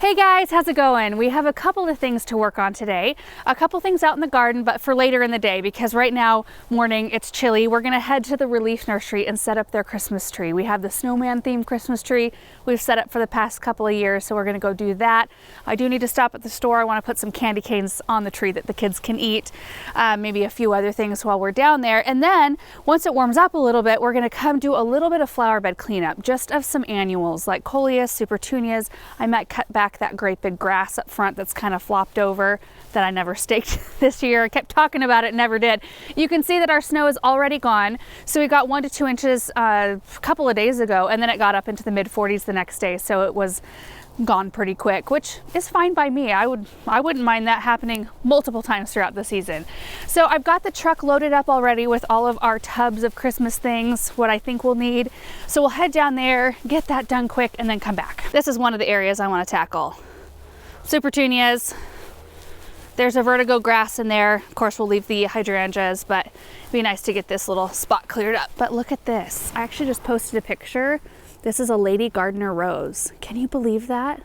Hey guys, how's it going? We have a couple of things to work on today. A couple things out in the garden, but for later in the day because right now, morning, it's chilly. We're gonna head to the Relief Nursery and set up their Christmas tree. We have the snowman themed Christmas tree we've set up for the past couple of years, so we're gonna go do that. I do need to stop at the store. I wanna put some candy canes on the tree that the kids can eat. Maybe a few other things while we're down there. And then once it warms up a little bit, we're gonna come do a little bit of flower bed cleanup, just of some annuals like coleus, supertunias. I might cut back that great big grass up front that's kind of flopped over that I never staked this year. I kept talking about it, never did. You can see that our snow is already gone. So we got 1 to 2 inches a couple of days ago, and then it got up into the mid 40s the next day. So it was gone pretty quick, which is fine by me. I wouldn't mind that happening multiple times throughout the season. So I've got the truck loaded up already with all of our tubs of Christmas things, what I think we'll need. So we'll head down there, get that done quick, and then come back. This is one of the areas I want to tackle. Supertunias. There's a vertigo grass in there. Of course, we'll leave the hydrangeas, but it'd be nice to get this little spot cleared up. But look at this. I actually just posted a picture. This is a Lady Gardener rose. Can you believe that?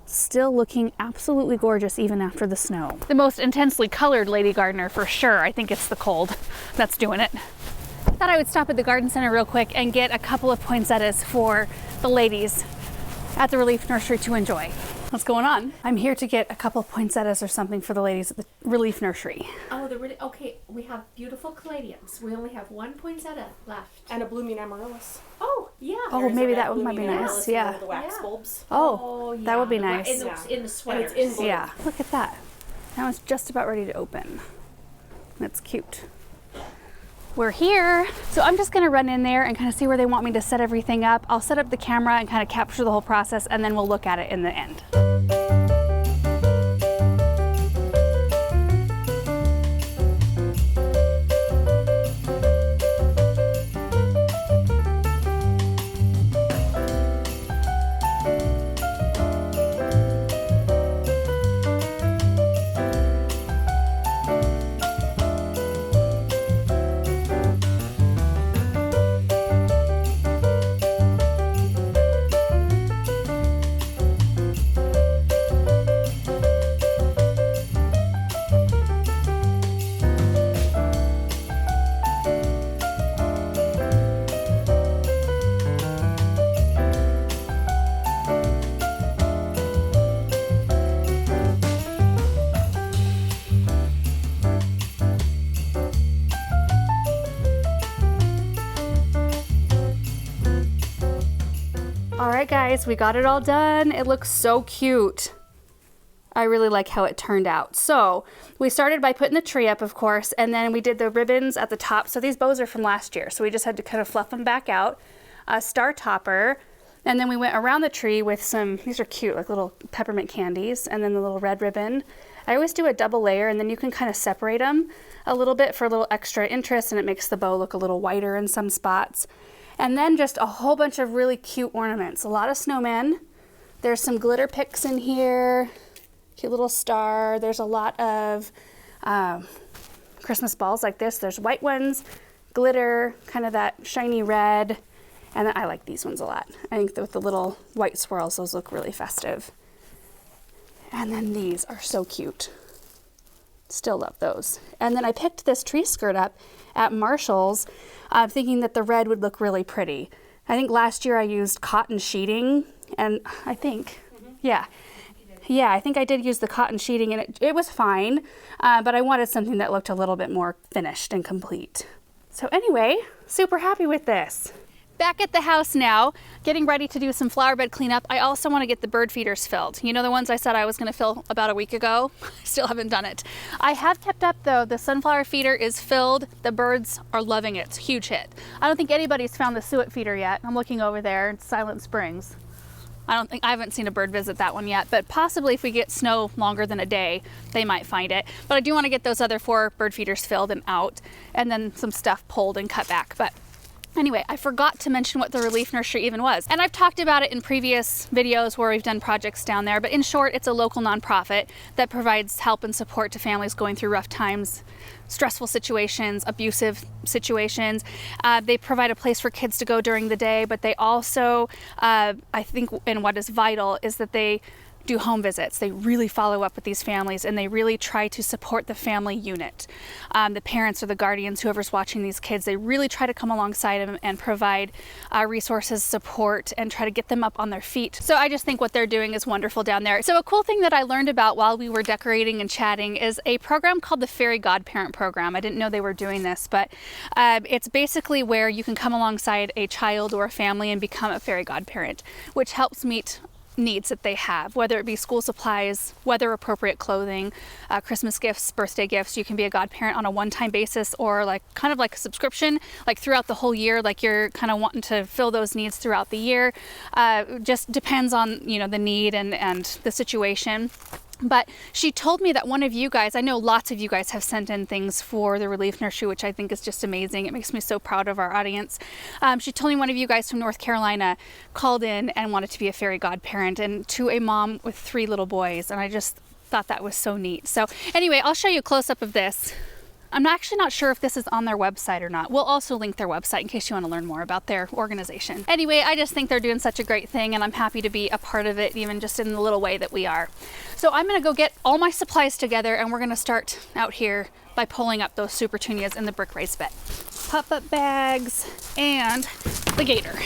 Still looking absolutely gorgeous even after the snow. The most intensely colored Lady Gardener for sure. I think it's the cold that's doing it. Thought I would stop at the garden center real quick and get a couple of poinsettias for the ladies at the Relief Nursery to enjoy. What's going on? I'm here to get a couple poinsettias or something for the ladies at the Relief Nursery. Oh, okay. We have beautiful caladiums. We only have one poinsettia left. And a blooming amaryllis. Oh, yeah. Oh, maybe that one might be nice. Yeah. The wax bulbs. Oh, yeah. that would be nice. In the sweater. And it's in bloom. Yeah, look at that. Now it's just about ready to open. That's cute. We're here. So I'm just gonna run in there and kind of see where they want me to set everything up. I'll set up the camera and kind of capture the whole process, and then we'll look at it in the end. All right, guys, we got it all done. It looks so cute. I really like how it turned out. So we started by putting the tree up, of course, and then we did the ribbons at the top. So these bows are from last year, so we just had to kind of fluff them back out. A star topper, and then we went around the tree with some, these are cute, like little peppermint candies, and then the little red ribbon. I always do a double layer, and then you can kind of separate them a little bit for a little extra interest, and it makes the bow look a little whiter in some spots. And then just a whole bunch of really cute ornaments. A lot of snowmen. There's some glitter picks in here. Cute little star. There's a lot of Christmas balls like this. There's white ones, glitter, kind of that shiny red. And then I like these ones a lot. I think with the little white swirls, those look really festive. And then these are so cute. Still love those. And then I picked this tree skirt up at Marshall's, thinking that the red would look really pretty. I think last year I used cotton sheeting, and I think, yeah, I think I did use the cotton sheeting, and it was fine, but I wanted something that looked a little bit more finished and complete. So anyway, super happy with this. Back at the house now, getting ready to do some flower bed cleanup. I also want to get the bird feeders filled. You know, the ones I said I was going to fill about a week ago? Still haven't done it. I have kept up though. The sunflower feeder is filled. The birds are loving it. It's a huge hit. I don't think anybody's found the suet feeder yet. I'm looking over there in Silent Springs. I haven't seen a bird visit that one yet, but possibly if we get snow longer than a day, they might find it. But I do want to get those other 4 bird feeders filled and out, and then some stuff pulled and cut back. But Anyway, I forgot to mention what the Relief Nursery even was. And I've talked about it in previous videos where we've done projects down there, but in short, it's a local nonprofit that provides help and support to families going through rough times, stressful situations, abusive situations. They provide a place for kids to go during the day, but they also, I think, and what is vital is that they do home visits. They really follow up with these families, and they really try to support the family unit. The parents or the guardians, whoever's watching these kids, they really try to come alongside them and provide resources, support, and try to get them up on their feet. So I just think what they're doing is wonderful down there. So a cool thing that I learned about while we were decorating and chatting is a program called the Fairy Godparent Program. I didn't know they were doing this, but it's basically where you can come alongside a child or a family and become a fairy godparent, which helps meet needs that they have, whether it be school supplies, weather appropriate clothing, Christmas gifts, birthday gifts. You can be a godparent on a one-time basis, or like kind of like a subscription, like throughout the whole year, like you're kind of wanting to fill those needs throughout the year. Just depends on, you know, the need and the situation. But she told me that one of you guys, I know lots of you guys have sent in things for the Relief Nursery, which I think is just amazing. It makes me so proud of our audience. She told me one of you guys from North Carolina called in and wanted to be a fairy godparent, and to a mom with 3 little boys. And I just thought that was so neat. So anyway, I'll show you a close-up of this. I'm actually not sure if this is on their website or not. We'll also link their website in case you want to learn more about their organization. Anyway, I just think they're doing such a great thing, and I'm happy to be a part of it, even just in the little way that we are. So I'm going to go get all my supplies together, and we're going to start out here by pulling up those super petunias in the brick raised bed. Pop-up bags and the gator.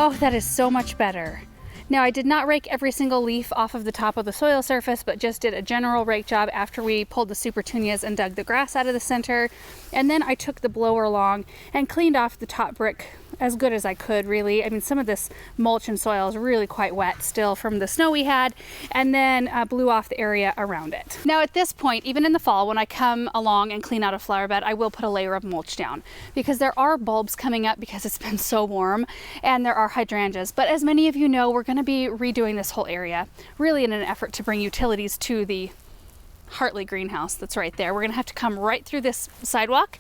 Oh, that is so much better. Now, I did not rake every single leaf off of the top of the soil surface, but just did a general rake job after we pulled the super petunias and dug the grass out of the center. And then I took the blower along and cleaned off the top brick as good as I could, really. I mean, some of this mulch and soil is really quite wet still from the snow we had, and then blew off the area around it. Now, at this point, even in the fall, when I come along and clean out a flower bed, I will put a layer of mulch down, because there are bulbs coming up because it's been so warm, and there are hydrangeas. But as many of you know, we're going to be redoing this whole area, really in an effort to bring utilities to the Hartley greenhouse that's right there. We're going to have to come right through this sidewalk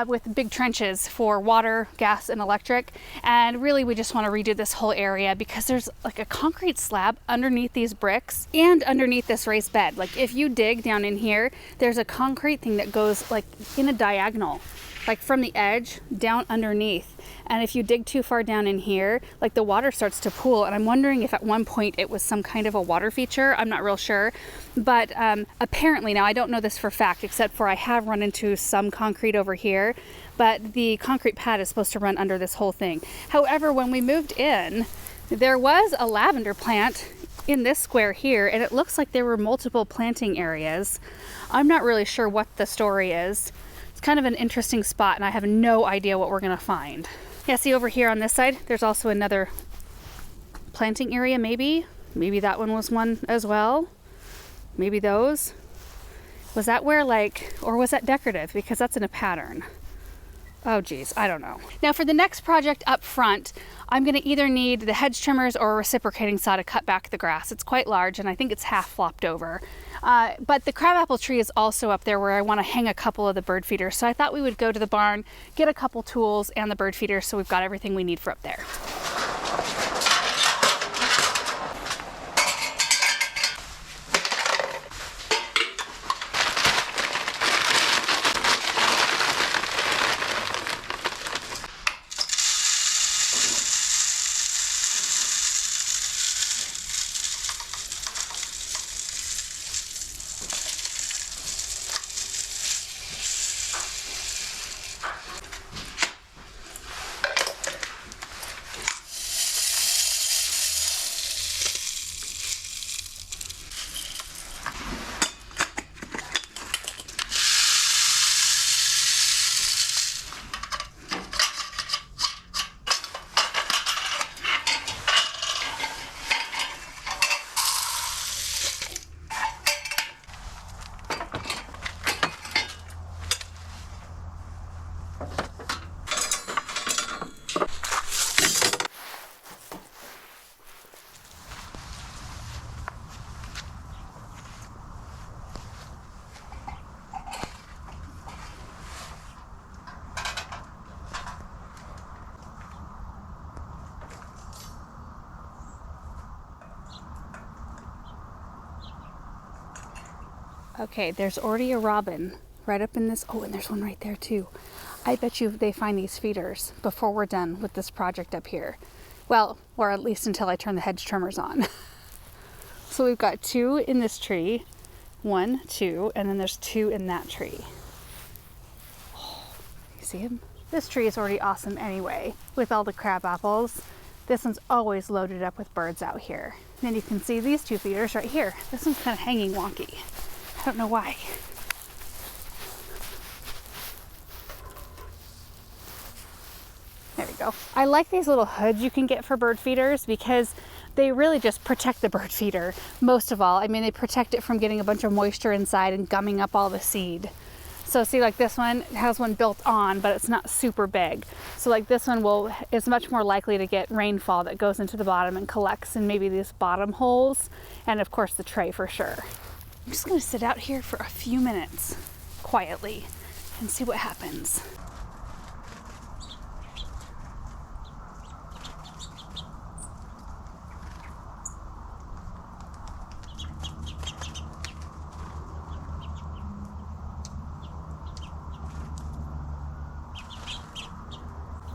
with big trenches for water, gas, and electric. And really, we just want to redo this whole area because there's like a concrete slab underneath these bricks and underneath this raised bed. Like if you dig down in here, there's a concrete thing that goes like in a diagonal, like from the edge down underneath. And if you dig too far down in here, like the water starts to pool. And I'm wondering if at one point it was some kind of a water feature. I'm not real sure. But apparently, now I don't know this for fact, except for I have run into some concrete over here. But the concrete pad is supposed to run under this whole thing. However, when we moved in, there was a lavender plant in this square here. And it looks like there were multiple planting areas. I'm not really sure what the story is. It's kind of an interesting spot, and I have no idea what we're going to find. Yeah, see over here on this side, there's also another planting area, maybe. Maybe that one was one as well. Maybe those. Was that where or was that decorative? Because that's in a pattern. Oh geez, I don't know. Now for the next project up front, I'm gonna either need the hedge trimmers or a reciprocating saw to cut back the grass. It's quite large and I think it's half flopped over. But the crabapple tree is also up there where I wanna hang a couple of the bird feeders. So I thought we would go to the barn, get a couple tools and the bird feeders so we've got everything we need for up there. Okay, there's already a robin right up in this. Oh, and there's one right there too. I bet you they find these feeders before we're done with this project up here. Well, or at least until I turn the hedge trimmers on. So we've got 2 in this tree, 1, 2, and then there's 2 in that tree. Oh, you see him? This tree is already awesome anyway, with all the crab apples. This one's always loaded up with birds out here. And then you can see these 2 feeders right here. This one's kind of hanging wonky. I don't know why. There we go. I like these little hoods you can get for bird feeders because they really just protect the bird feeder most of all. I mean, they protect it from getting a bunch of moisture inside and gumming up all the seed. So see, like this one has one built on, but it's not super big. So like this one is much more likely to get rainfall that goes into the bottom and collects in maybe these bottom holes, and of course the tray for sure. I'm just gonna sit out here for a few minutes quietly and see what happens.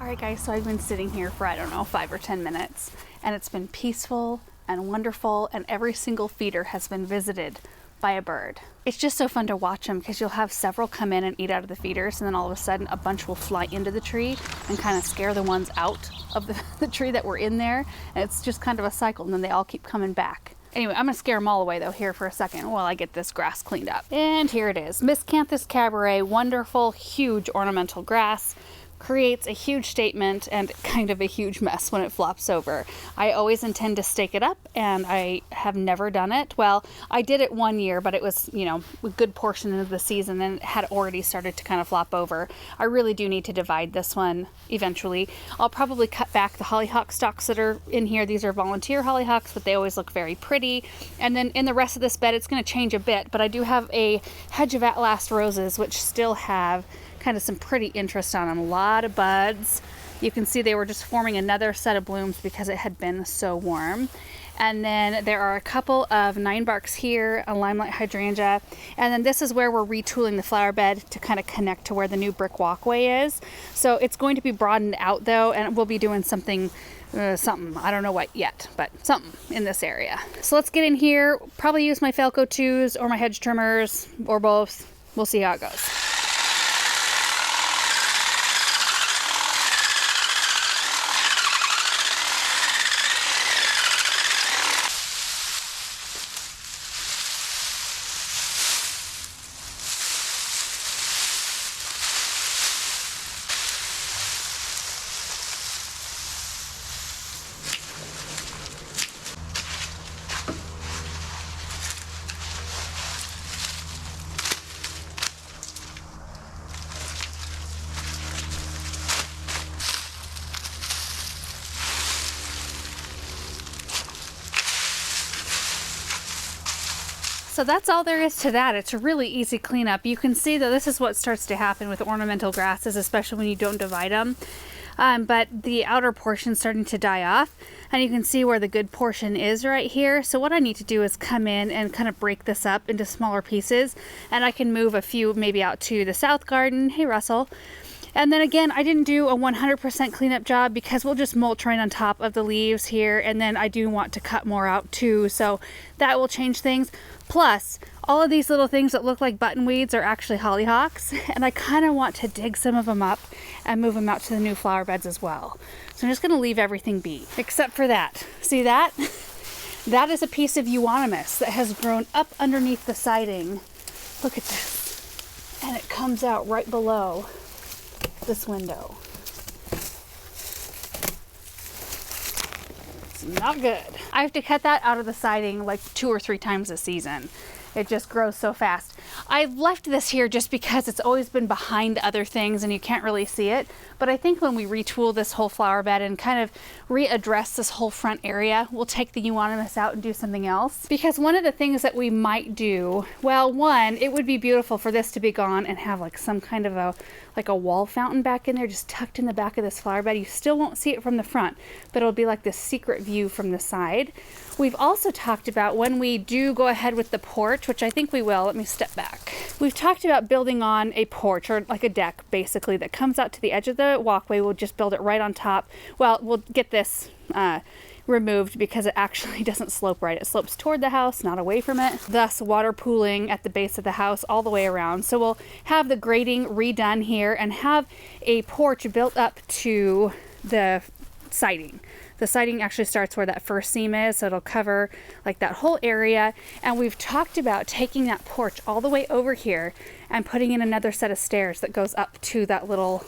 Alright guys, so I've been sitting here for, I don't know, 5 or 10 minutes, and it's been peaceful and wonderful, and every single feeder has been visited by a bird. It's just so fun to watch them because you'll have several come in and eat out of the feeders, and then all of a sudden a bunch will fly into the tree and kind of scare the ones out of the tree that were in there, and it's just kind of a cycle, and then they all keep coming back. Anyway, I'm gonna scare them all away though here for a second while I get this grass cleaned up. And here it is, Miscanthus cabaret, wonderful, huge ornamental grass. Creates a huge statement and kind of a huge mess when it flops over. I always intend to stake it up, and I have never done it. Well, I did it one year, but it was, you know, a good portion of the season and it had already started to kind of flop over. I really do need to divide this one eventually. I'll probably cut back the hollyhock stalks that are in here. These are volunteer hollyhocks, but they always look very pretty. And then in the rest of this bed, it's going to change a bit, but I do have a hedge of At-Last roses, which still have kind of some pretty interest on them. A lot of buds. You can see they were just forming another set of blooms because it had been so warm. And then there are a couple of 9-barks here, a limelight hydrangea, and then this is where we're retooling the flower bed to kind of connect to where the new brick walkway is. So it's going to be broadened out though, and we'll be doing something I don't know what yet, but something in this area. So let's get in here, probably use my Falco 2s or my hedge trimmers or both. We'll see how it goes. So that's all there is to that. It's a really easy cleanup. You can see that this is what starts to happen with ornamental grasses, especially when you don't divide them. But the outer portion's starting to die off, and you can see where the good portion is right here. So what I need to do is come in and kind of break this up into smaller pieces, and I can move a few maybe out to the south garden. Hey, Russell. And then again, I didn't do a 100% cleanup job because we'll just mulch right on top of the leaves here, and then I do want to cut more out too, so that will change things. Plus, all of these little things that look like button weeds are actually hollyhocks, and I kind of want to dig some of them up and move them out to the new flower beds as well. So I'm just going to leave everything be, except for that. See that? That is a piece of euonymus that has grown up underneath the siding. Look at this. And it comes out right below this window. It's not good. I have to cut that out of the siding like 2 or 3 times a season. It just grows so fast. I left this here just because it's always been behind other things and you can't really see it. But I think when we retool this whole flower bed and kind of readdress this whole front area, we'll take the euonymus out and do something else. Because one of the things that we might do, well, one, it would be beautiful for this to be gone and have like some kind of a wall fountain back in there, just tucked in the back of this flower bed. You still won't see it from the front, but it'll be like this secret view from the side. We've also talked about when we do go ahead with the porch, which I think we will. Let me step back. We've talked about building on a porch or like a deck basically that comes out to the edge of the walkway. We'll just build it right on top. Well, we'll get this removed because it actually doesn't slope right. It slopes toward the house, not away from it. Thus water pooling at the base of the house all the way around. So we'll have the grading redone here and have a porch built up to the siding. The siding actually starts where that first seam is, so it'll cover like that whole area. And we've talked about taking that porch all the way over here and putting in another set of stairs that goes up to that little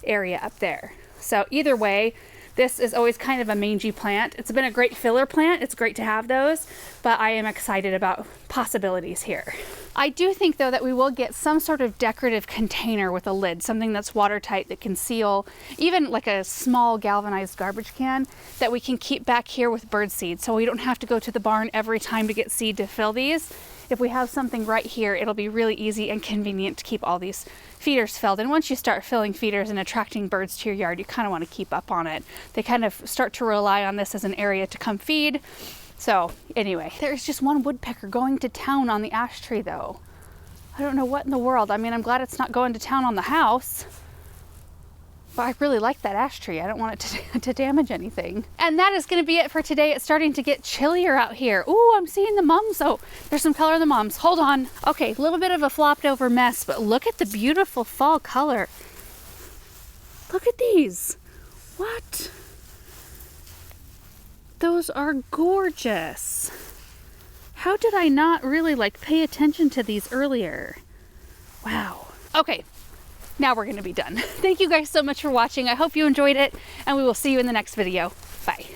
area up there. So either way, this is always kind of a mangy plant. It's been a great filler plant. It's great to have those, but I am excited about possibilities here. I do think though that we will get some sort of decorative container with a lid, something that's watertight that can seal, even like a small galvanized garbage can that we can keep back here with bird seed. So we don't have to go to the barn every time to get seed to fill these. If we have something right here, it'll be really easy and convenient to keep all these feeders filled. And once you start filling feeders and attracting birds to your yard, you kind of want to keep up on it. They kind of start to rely on this as an area to come feed. So anyway, there's just one woodpecker going to town on the ash tree though. I don't know what in the world. I mean, I'm glad it's not going to town on the house. But I really like that ash tree. I don't want it to damage anything. And that is going to be it for today. It's starting to get chillier out here. Ooh, I'm seeing the mums. Oh, there's some color in the mums. Hold on. Okay, a little bit of a flopped over mess, but look at the beautiful fall color. Look at these. What? Those are gorgeous. How did I not really pay attention to these earlier? Wow. Okay. Now we're going to be done. Thank you guys so much for watching. I hope you enjoyed it, and we will see you in the next video. Bye.